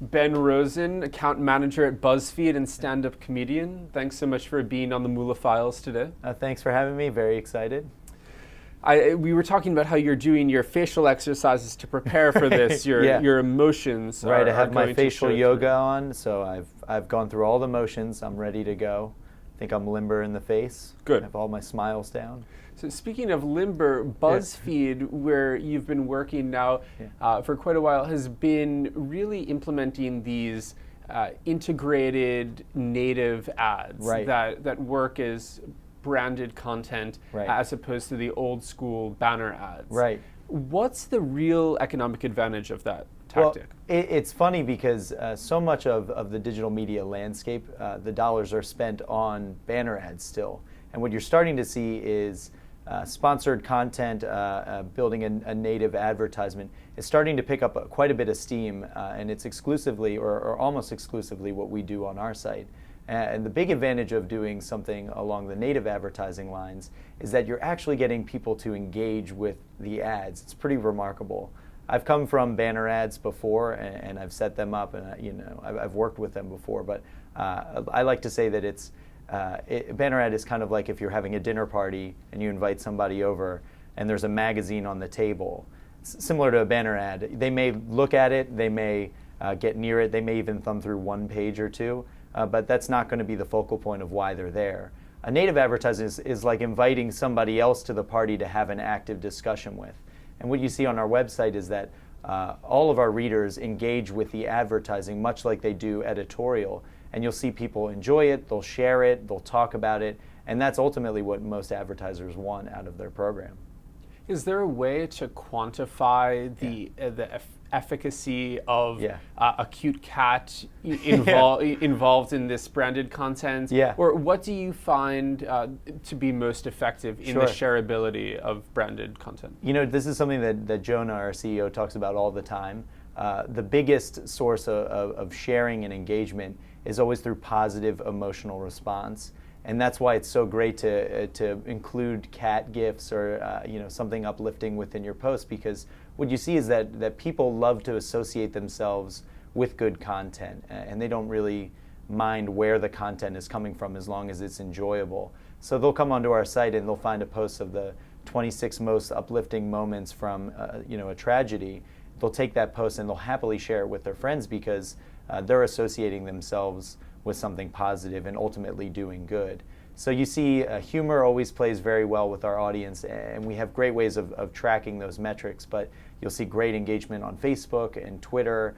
Ben Rosen, account manager at BuzzFeed and stand-up comedian. Thanks so much for being on the Moola Files today. Thanks for having me. Very excited. We were talking about how you're doing your facial exercises to prepare for this. Your emotions. Right. I have my facial yoga on, so I've gone through all the motions. I'm ready to go. I think I'm limber in the face. Good. I have all my smiles down. So speaking of limber, BuzzFeed, where you've been working now for quite a while, has been really implementing these integrated native ads that work as branded content as opposed to the old school banner ads. Right. What's the real economic advantage of that tactic? Well, it's funny because so much of the digital media landscape, the dollars are spent on banner ads still. And what you're starting to see is sponsored content, building a native advertisement is starting to pick up quite a bit of steam, and it's exclusively or almost exclusively what we do on our site. And the big advantage of doing something along the native advertising lines is that you're actually getting people to engage with the ads. It's pretty remarkable. I've come from banner ads before, and I've set them up, and I've worked with them before. But I like to say that banner ad is kind of like if you're having a dinner party and you invite somebody over, and there's a magazine on the table. It's similar to a banner ad. They may look at it, they may get near it, they may even thumb through one page or two. But that's not going to be the focal point of why they're there. A native advertising is like inviting somebody else to the party to have an active discussion with. And what you see on our website is that all of our readers engage with the advertising much like they do editorial. And you'll see people enjoy it, they'll share it, they'll talk about it, and that's ultimately what most advertisers want out of their program. Is there a way to quantify the efficacy of a cute cat involved in this branded content? Or what do you find to be most effective in the shareability of branded content? You know, this is something that Jonah, our CEO, talks about all the time. The biggest source of sharing and engagement is always through positive emotional response. And that's why it's so great to include cat gifs or something uplifting within your post, because what you see is that people love to associate themselves with good content, and they don't really mind where the content is coming from as long as it's enjoyable. So they'll come onto our site and they'll find a post of the 26 most uplifting moments from a tragedy. They'll take that post and they'll happily share it with their friends because they're associating themselves with something positive and ultimately doing good. So you see humor always plays very well with our audience, and we have great ways of tracking those metrics, but you'll see great engagement on Facebook and Twitter,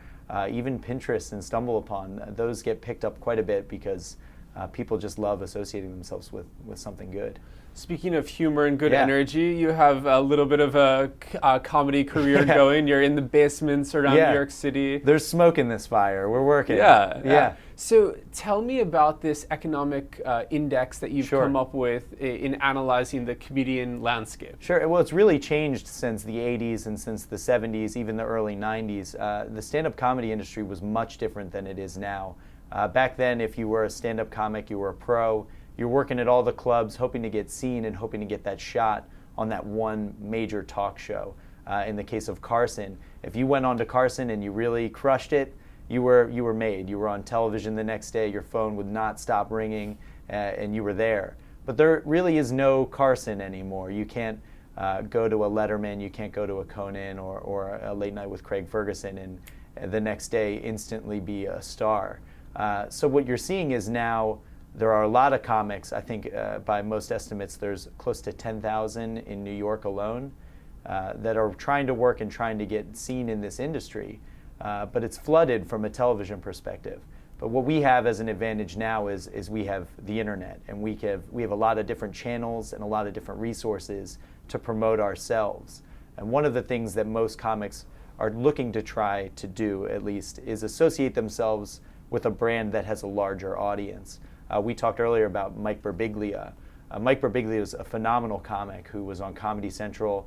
even Pinterest and StumbleUpon. Those get picked up quite a bit because people just love associating themselves with something good. Speaking of humor and good energy, you have a little bit of a comedy career going. You're in the basements around New York City. There's smoke in this fire. We're working. So tell me about this economic index that you've come up with in analyzing the comedian landscape. Sure. Well, it's really changed since the 80s and since the 70s, even the early 90s. The stand-up comedy industry was much different than it is now. Back then, if you were a stand-up comic, you were a pro. You're working at all the clubs, hoping to get seen and hoping to get that shot on that one major talk show. In the case of Carson, if you went on to Carson and you really crushed it, you were made. You were on television the next day. Your phone would not stop ringing, and you were there. But there really is no Carson anymore. You can't go to a Letterman. You can't go to a Conan or a Late Night with Craig Ferguson and the next day instantly be a star. So what you're seeing is now there are a lot of comics. I think by most estimates there's close to 10,000 in New York alone that are trying to work and trying to get seen in this industry. But it's flooded from a television perspective. But what we have as an advantage now is we have the internet, and we have a lot of different channels and a lot of different resources to promote ourselves. And one of the things that most comics are looking to try to do, at least, is associate themselves with a brand that has a larger audience. We talked earlier about Mike Birbiglia. Mike Birbiglia is a phenomenal comic who was on Comedy Central.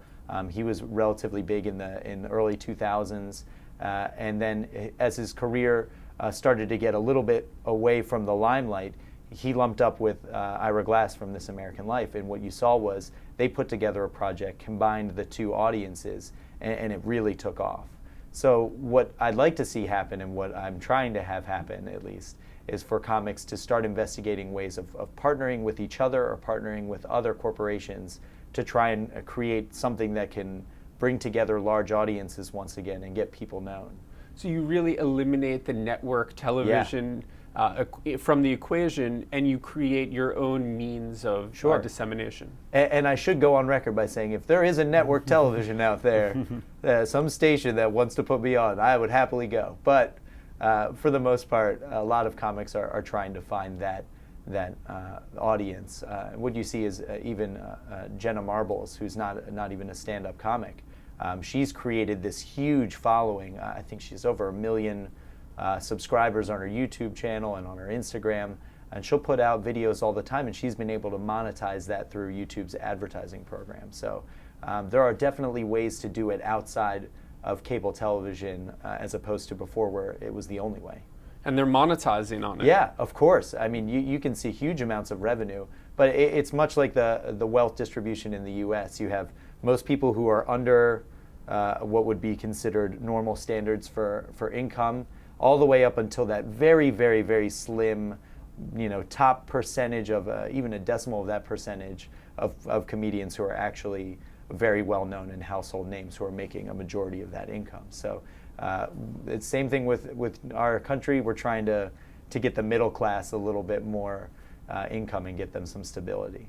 He was relatively big in the early 2000s. And then as his career started to get a little bit away from the limelight, he lumped up with Ira Glass from This American Life. And what you saw was they put together a project, combined the two audiences, and it really took off. So what I'd like to see happen, and what I'm trying to have happen at least, is for comics to start investigating ways of partnering with each other or partnering with other corporations to try and create something that can bring together large audiences once again and get people known. So you really eliminate the network television from the equation, and you create your own means of dissemination. And I should go on record by saying, if there is a network television out there, some station that wants to put me on, I would happily go. But for the most part, a lot of comics are trying to find that audience. What you see is even Jenna Marbles, who's not even a stand-up comic. She's created this huge following. I think she's over 1 million subscribers on her YouTube channel and on her Instagram, and she'll put out videos all the time, and she's been able to monetize that through YouTube's advertising program. So there are definitely ways to do it outside of cable television as opposed to before, where it was the only way. And they're monetizing on it. Yeah, of course. I mean, you can see huge amounts of revenue, but it's much like the wealth distribution in the US. You have most people who are under what would be considered normal standards for income, all the way up until that very, very, very slim, top percentage of even a decimal of that percentage of comedians who are actually very well known and household names who are making a majority of that income. So it's the same thing with our country. We're trying to get the middle class a little bit more income and get them some stability.